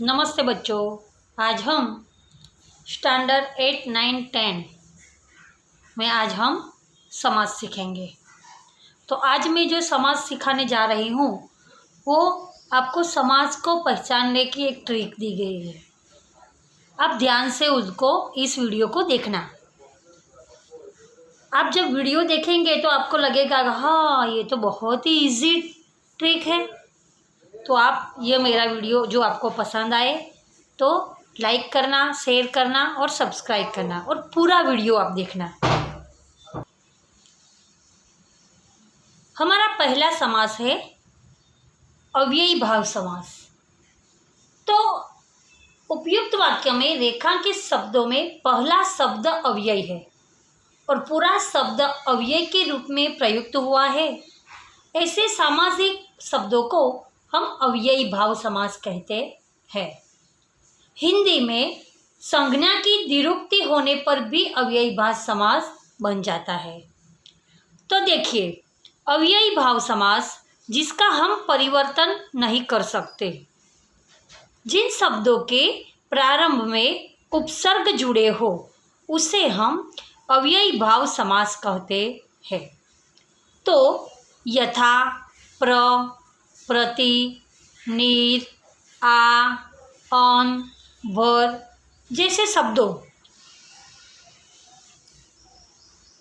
नमस्ते बच्चों। आज हम स्टैंडर्ड 8, 9, 10 में आज हम समाज सीखेंगे। तो आज मैं जो समाज सिखाने जा रही हूँ वो आपको समाज को पहचानने की एक ट्रिक दी गई है। आप ध्यान से उसको इस वीडियो को देखना। आप जब वीडियो देखेंगे तो आपको लगेगा हाँ ये तो बहुत ही इजी ट्रिक है। तो आप ये मेरा वीडियो जो आपको पसंद आए तो लाइक करना, शेयर करना और सब्सक्राइब करना और पूरा वीडियो आप देखना। हमारा पहला समास है अव्ययी भाव समास। तो उपयुक्त वाक्य में रेखांकित शब्दों में पहला शब्द अव्यय है और पूरा शब्द अव्यय के रूप में प्रयुक्त हुआ है। ऐसे सामासिक शब्दों को हम अव्ययी भाव समास कहते हैं। हिंदी में संज्ञा की द्विरुक्ति होने पर भी अव्ययी भाव समास बन जाता है। तो देखिए, अव्ययी भाव समास जिसका हम परिवर्तन नहीं कर सकते, जिन शब्दों के प्रारंभ में उपसर्ग जुड़े हो उसे हम अव्ययी भाव समास कहते हैं। तो यथा, प्र, प्रति, नीर, आ, अन, भर जैसे शब्दों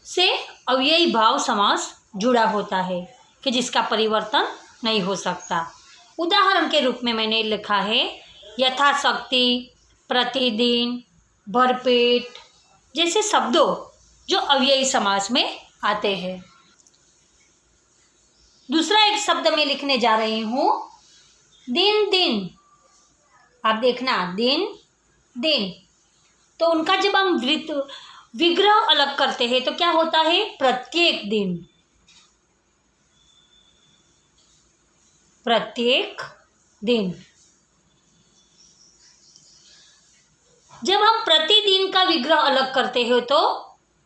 से अव्ययी भाव समास जुड़ा होता है कि जिसका परिवर्तन नहीं हो सकता। उदाहरण के रूप में मैंने लिखा है यथाशक्ति, प्रतिदिन, भरपेट जैसे शब्दों जो अव्ययी समास में आते हैं। दूसरा एक शब्द मैं लिखने जा रही हूँ दिन दिन। आप देखना दिन दिन। तो उनका जब हम विग्रह अलग करते हैं तो क्या होता है प्रत्येक दिन। प्रत्येक दिन। जब हम प्रतिदिन का विग्रह अलग करते हो तो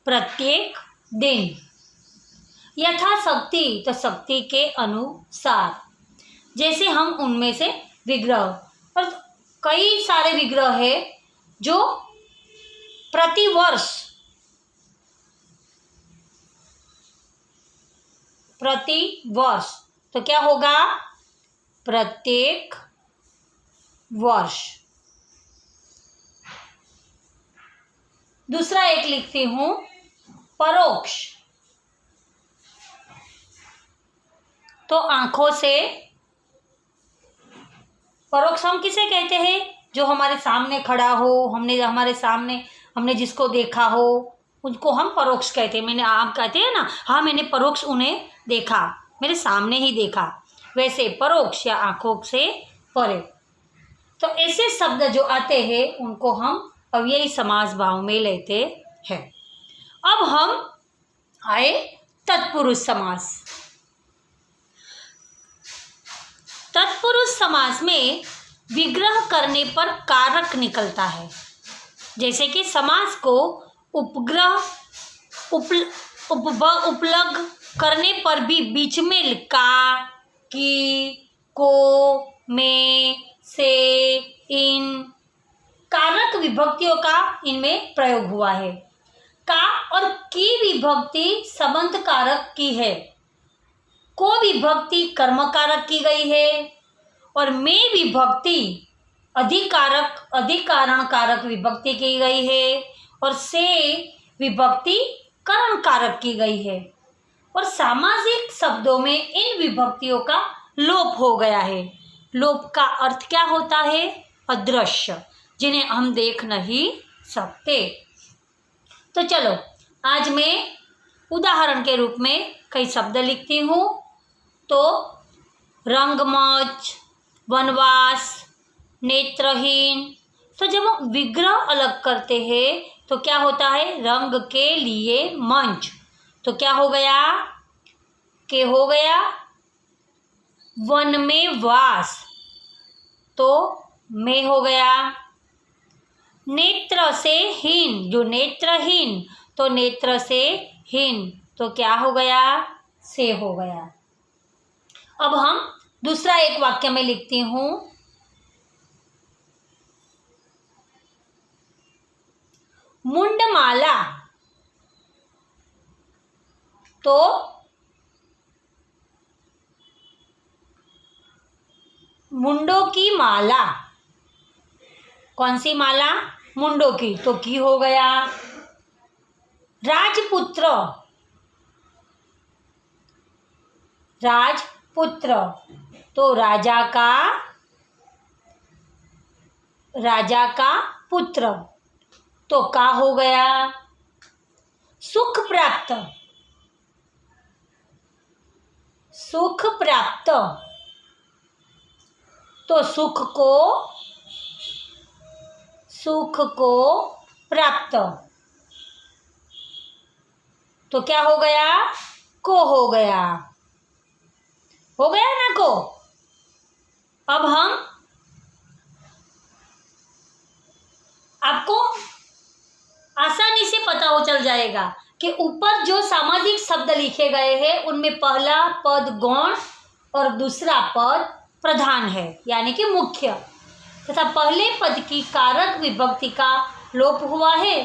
प्रत्येक दिन। यथाशक्ति तो शक्ति के अनुसार, जैसे हम उनमें से विग्रह, और कई सारे विग्रह है जो प्रतिवर्ष, प्रतिवर्ष तो क्या होगा प्रत्येक वर्ष। दूसरा एक लिखती हूं परोक्ष। तो आंखों से, परोक्ष हम किसे कहते हैं जो हमारे सामने खड़ा हो, हमने जिसको देखा हो उनको हम परोक्ष कहते हैं। मैंने आप कहते हैं ना, हाँ मैंने परोक्ष उन्हें देखा, मेरे सामने ही देखा, वैसे परोक्ष या आंखों से परे। तो ऐसे शब्द जो आते हैं उनको हम अव्ययी समास भाव में लेते हैं। अब हम आए तत्पुरुष समास। तत्पुरुष समास में विग्रह करने पर कारक निकलता है। जैसे कि समास को उपग्रह उपलग करने पर भी बीच में का, की, को, में, से, इन कारक विभक्तियों का इनमें प्रयोग हुआ है। का और की विभक्ति संबंध कारक की है, को विभक्ति कर्म कारक की गई है और में विभक्ति अधिकारक अधिकारण कारक विभक्ति की गई है और से विभक्ति करण कारक की गई है। और सामासिक शब्दों में इन विभक्तियों का लोप हो गया है। लोप का अर्थ क्या होता है अदृश्य, जिन्हें हम देख नहीं सकते। तो चलो आज मैं उदाहरण के रूप में कई शब्द लिखती हूँ। तो रंगमंच, वनवास, नेत्रहीन। तो जब हम विग्रह अलग करते हैं तो क्या होता है रंग के लिए मंच, तो क्या हो गया के हो गया। वन में वास तो में हो गया। नेत्र से हीन, जो नेत्रहीन तो नेत्र से हीन तो क्या हो गया से हो गया। अब हम दूसरा एक वाक्य में लिखती हूँ मुंडमाला, तो मुंडों की माला। कौन सी माला? मुंडों की, तो की हो गया। राजपुत्र, राजपुत्र, तो राजा का पुत्र, तो का हो गया। सुख प्राप्त, सुख प्राप्त, तो सुख को प्राप्त, तो क्या हो गया। को हो गया। हो गया ना को। अब हम आपको आसानी से पता हो चल जाएगा कि ऊपर जो सामाजिक शब्द लिखे गए हैं उनमें पहला पद गौण और दूसरा पद प्रधान है, यानी कि मुख्य, तथा पहले पद की कारक विभक्ति का लोप हुआ है।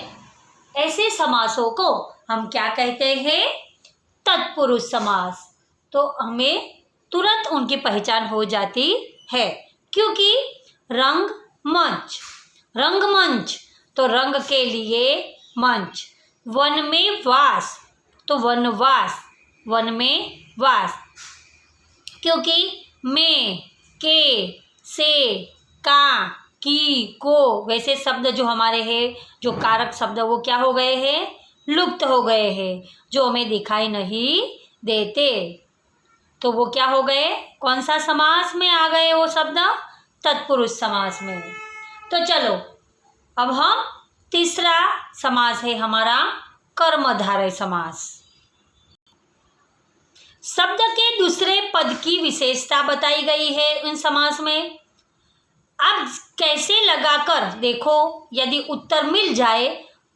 ऐसे समासों को हम क्या कहते हैं? तत्पुरुष समास। तो हमें तुरंत उनकी पहचान हो जाती है, क्योंकि रंगमंच, रंगमंच, तो रंग के लिए मंच। वन में वास, तो वनवास, वन में वास, क्योंकि में, के, से, का, की, को, वैसे शब्द जो हमारे हैं, जो कारक शब्द, वो क्या हो गए हैं? लुप्त हो गए हैं, जो हमें दिखाई नहीं देते। तो वो क्या हो गए? कौन सा समास में आ गए वो शब्द? तत्पुरुष समास में। तो चलो अब हम तीसरा समास है हमारा कर्मधारय समास। शब्द के दूसरे पद की विशेषता बताई गई है उन समास में। अब कैसे लगाकर देखो, यदि उत्तर मिल जाए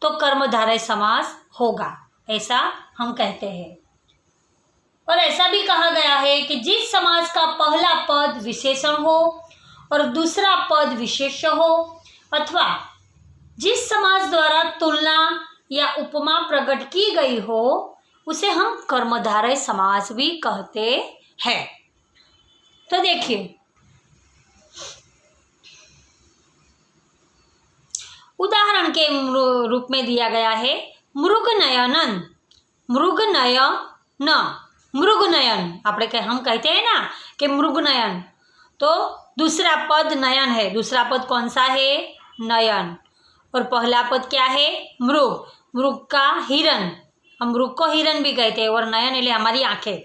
तो कर्मधारय समास होगा, ऐसा हम कहते हैं। और ऐसा भी कहा गया है कि जिस समास का पहला पद विशेषण हो और दूसरा पद विशेष्य हो, अथवा जिस समास द्वारा तुलना या उपमा प्रकट की गई हो, उसे हम कर्मधारय समास भी कहते हैं। तो देखिए, उदाहरण के रूप में दिया गया है मृगनयनन, मृगनयन, मृगनयन। हम कहते हैं ना कि मृगनयन, तो दूसरा पद नयन है। दूसरा पद कौन सा है? नयन। और पहला पद क्या है? मृग, मृग का हिरण, हम मृग को हिरण भी कहते हैं, और नयन એટલે हमारी आंखें।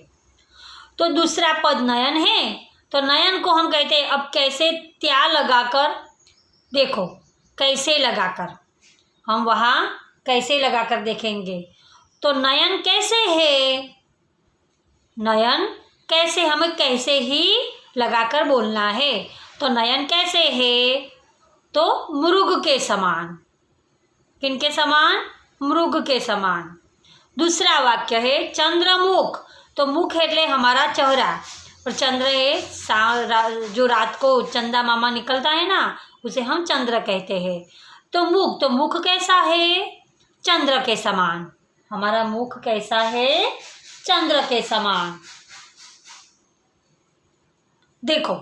तो दूसरा पद नयन है, तो नयन को हम कहते हैं। अब कैसे त्या लगाकर, देखो कैसे लगाकर, हम वहाँ कैसे लगाकर देखेंगे। तो नयन कैसे है? नयन कैसे, हमें कैसे ही लगाकर बोलना है। तो नयन कैसे है? तो मृग के समान। किनके समान? मृग के समान। दूसरा वाक्य है चंद्रमुख, तो मुख એટલે हमारा चेहरा, और चंद्र है जो रात को चंदा मामा निकलता है ना, उसे हम चंद्र कहते हैं। तो मुख कैसा है? चंद्र के समान। हमारा मुख कैसा है? चंद्र के समान। देखो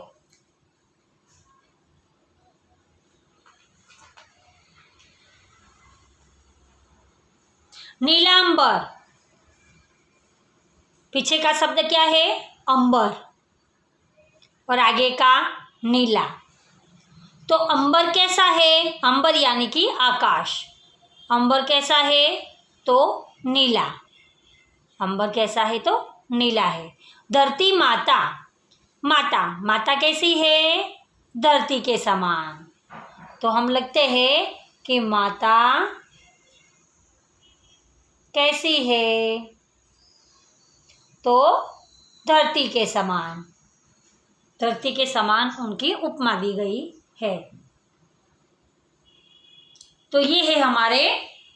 नीलांबर, पीछे का शब्द क्या है? अंबर, और आगे का नीला। तो अंबर कैसा है? अंबर यानी कि आकाश। अंबर कैसा है? तो नीला। अंबर कैसा है? तो नीला है। धरती माता, माता, माता कैसी है? धरती के समान। तो हम लिखते हैं कि माता कैसी है? तो धरती के समान। धरती के समान उनकी उपमा दी गई है। तो ये है हमारे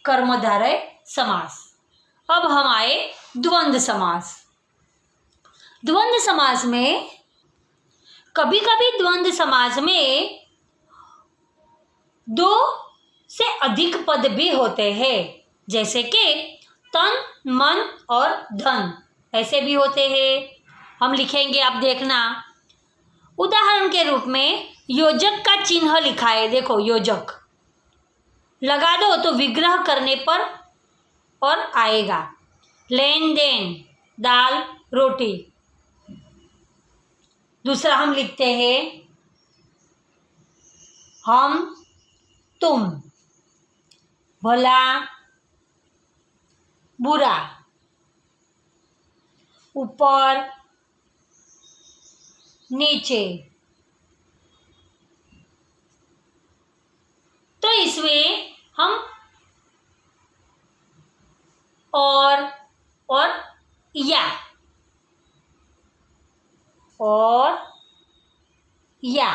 कर्मधारय समास। अब हम आए द्वंद्व समास। द्वंद्व समास में कभी कभी द्वंद्व समास में दो से अधिक पद भी होते हैं, जैसे कि तन, मन और धन, ऐसे भी होते हैं। हम लिखेंगे, आप देखना। उदाहरण के रूप में योजक का चिन्ह लिखा है, देखो योजक लगा दो तो विग्रह करने पर और आएगा। लेन देन, दाल रोटी। दूसरा हम लिखते हैं हम तुम, भला बुरा, ऊपर नीचे। तो इसमें हम और या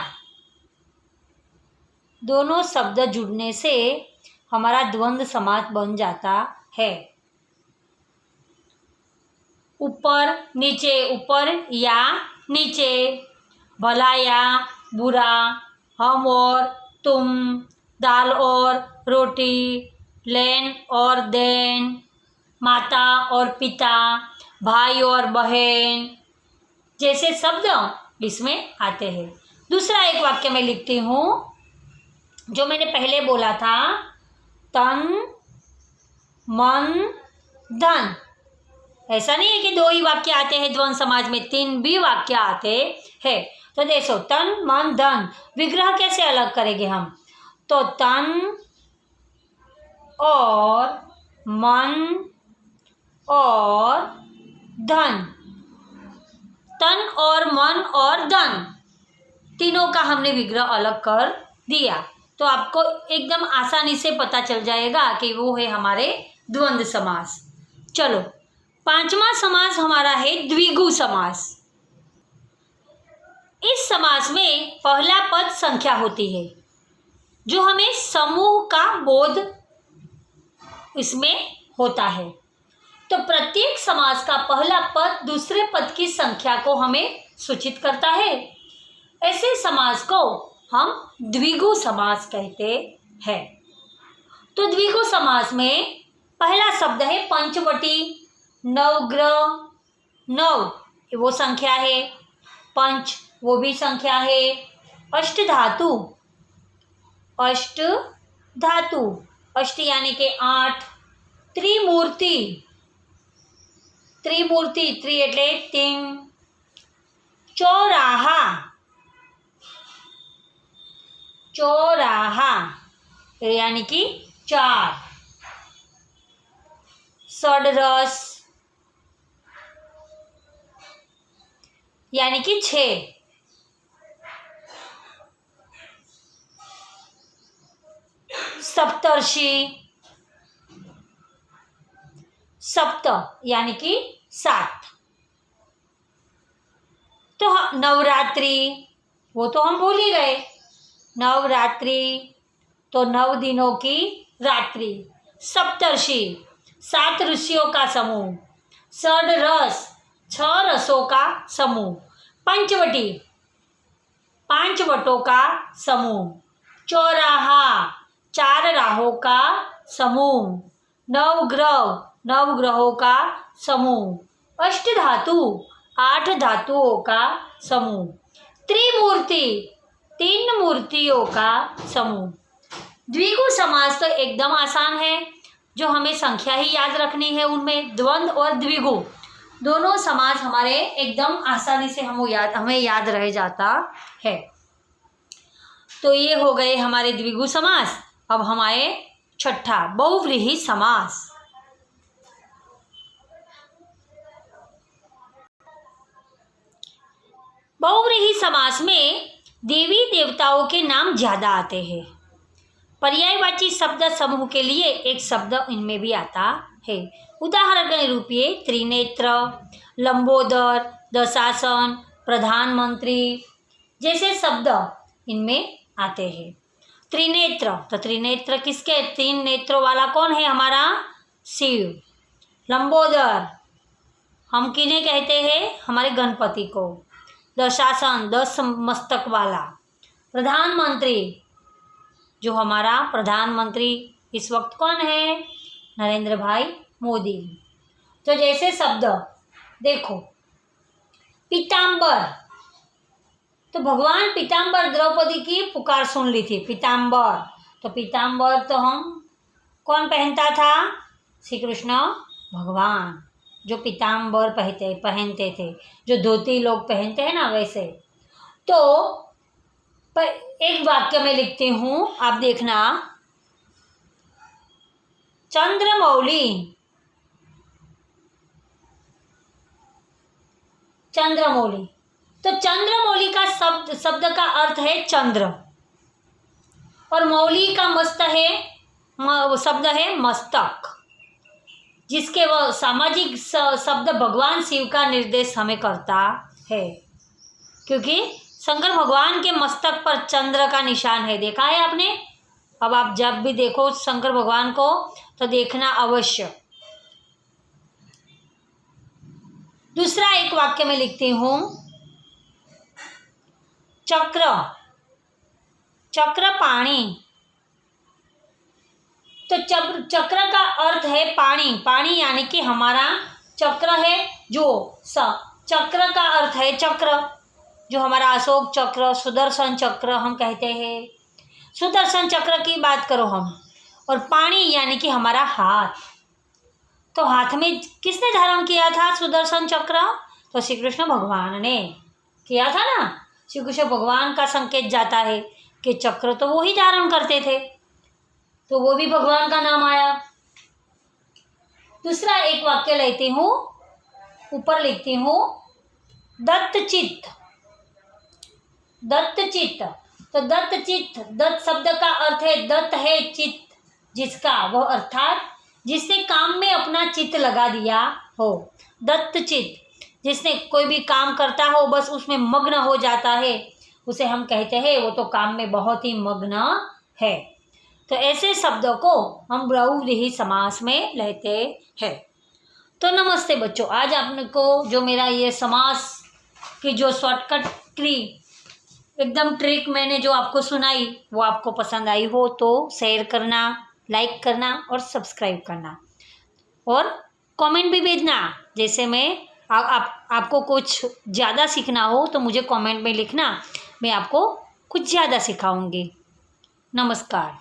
दोनों शब्द जुड़ने से हमारा द्वंद्व समास बन जाता है। ऊपर नीचे, ऊपर या नीचे, भला या बुरा, हम और तुम, दाल और रोटी, लेन और देन, माता और पिता, भाई और बहन जैसे शब्द इसमें आते हैं। दूसरा एक वाक्य में लिखती हूँ, जो मैंने पहले बोला था, तन मन धन। ऐसा नहीं है कि 2 ही वाक्य आते हैं द्वंद्व समाज में, 3 भी वाक्य आते हैं। तो देखो, तन मन धन, विग्रह कैसे अलग करेंगे हम? तो तन और मन और धन, तन और मन और धन तीनों का हमने विग्रह अलग कर दिया, तो आपको एकदम आसानी से पता चल जाएगा कि वो है हमारे द्वंद्व समास। चलो, 5वां समास हमारा है द्विगु समास। इस समास में पहला पद संख्या होती है, जो हमें समूह का बोध इसमें होता है। तो प्रत्येक समास का पहला पद दूसरे पद की संख्या को हमें सूचित करता है। ऐसे समास को हम द्विगु समास कहते हैं। तो द्विगु समास में पहला शब्द है पंचवटी, नवग्रह, नव वो संख्या है, पंच वो भी संख्या है, अष्टधातु, अष्ट यानी कि 8, त्रिमूर्ति, त्रि એટલે 3, चौराहा यानी कि 4, षड्रस यानी कि 6, सप्तर्षि, सप्त यानी कि 7। तो नवरात्रि वो तो हम भूल ही गए, नवरात्रि तो 9 दिनों की रात्रि, सप्तर्षि 7 ऋषियों का समूह, षड्रस 6 रसों का समूह, पंचवटी 5 वटों का समूह, चौराहा 4 राहों का समूह, नवग्रह 9 ग्रहों का समूह, अष्टधातु 8 धातुओं का समूह, त्रिमूर्ति 3 मूर्तियों का समूह। द्विगु समास तो एकदम आसान है, जो हमें संख्या ही याद रखनी है। उनमें द्वंद्व और द्विगु दोनों समास हमारे एकदम आसानी से हमें याद रह जाता है। तो ये हो गए हमारे द्विगु समास। अब हमारे छठा बहुव्रीहि समास। बहुव्रीहि समास में देवी देवताओं के नाम ज्यादा आते हैं। पर्यायवाची शब्द समूह के लिए एक शब्द इनमें भी आता है। उदाहरण के रूप में त्रिनेत्र, लंबोदर, दशासन, प्रधानमंत्री जैसे शब्द इनमें आते हैं। त्रिनेत्र, तो त्रिनेत्र किसके, 3 नेत्रों वाला कौन है? हमारा शिव। लंबोदर हम किन्हें कहते हैं? हमारे गणपति को। दशासन 10 मस्तक वाला। प्रधानमंत्री जो हमारा प्रधानमंत्री इस वक्त कौन है? नरेंद्र भाई मोदी। तो जैसे शब्द देखो, पीताम्बर, तो भगवान पीताम्बर द्रौपदी की पुकार सुन ली थी, पीताम्बर। तो पीताम्बर तो हम कौन पहनता था? श्री कृष्ण भगवान, जो पीताम्बर पहनते थे, जो धोती लोग पहनते हैं ना, वैसे। तो एक वाक्य में लिखती हूँ, आप देखना। चंद्रमौली, चंद्रमौली। तो चंद्रमौली का शब्द का अर्थ है चंद्र, और मौली का शब्द है मस्तक, जिसके वह सामाजिक शब्द भगवान शिव का निर्देश हमें करता है, क्योंकि शंकर भगवान के मस्तक पर चंद्र का निशान है। देखा है आपने? अब आप जब भी देखो शंकर भगवान को तो देखना अवश्य। दूसरा एक वाक्य में लिखती हूँ, चक्र, चक्र पाणी। तो चक्र का अर्थ है पानी, पानी यानी कि हमारा चक्र है, जो चक्र का अर्थ है चक्र, जो हमारा अशोक चक्र, सुदर्शन चक्र हम कहते हैं। सुदर्शन चक्र की बात करो हम। और पानी यानी कि हमारा हाथ। तो हाथ में किसने धारण किया था सुदर्शन चक्र? तो श्री कृष्ण भगवान ने किया था ना। श्री कृष्ण भगवान का संकेत जाता है कि चक्र तो वो ही धारण करते थे, तो वो भी भगवान का नाम आया। दूसरा एक वाक्य लेती हूँ, ऊपर लिखती हूँ, दत्तचित्त, दत्तचित्त। तो दत्तचित्त, दत्त शब्द का अर्थ है, दत्त है चित्त जिसका, वह अर्थात जिसने काम में अपना चित्त लगा दिया हो। दत्तचित्त, जिसने कोई भी काम करता हो बस उसमें मग्न हो जाता है, उसे हम कहते हैं वो तो काम में बहुत ही मग्न है। तो ऐसे शब्दों को हम बहुव्रीहि समास में लेते हैं। तो नमस्ते बच्चों, आज आपको जो मेरा ये समास की जो शॉर्टकट एकदम ट्रिक मैंने जो आपको सुनाई, वो आपको पसंद आई हो तो शेयर करना, लाइक करना और सब्सक्राइब करना, और कमेंट भी भेजना। जैसे मैं आपको कुछ ज़्यादा सीखना हो तो मुझे कमेंट में लिखना, मैं आपको कुछ ज़्यादा सिखाऊंगी। नमस्कार।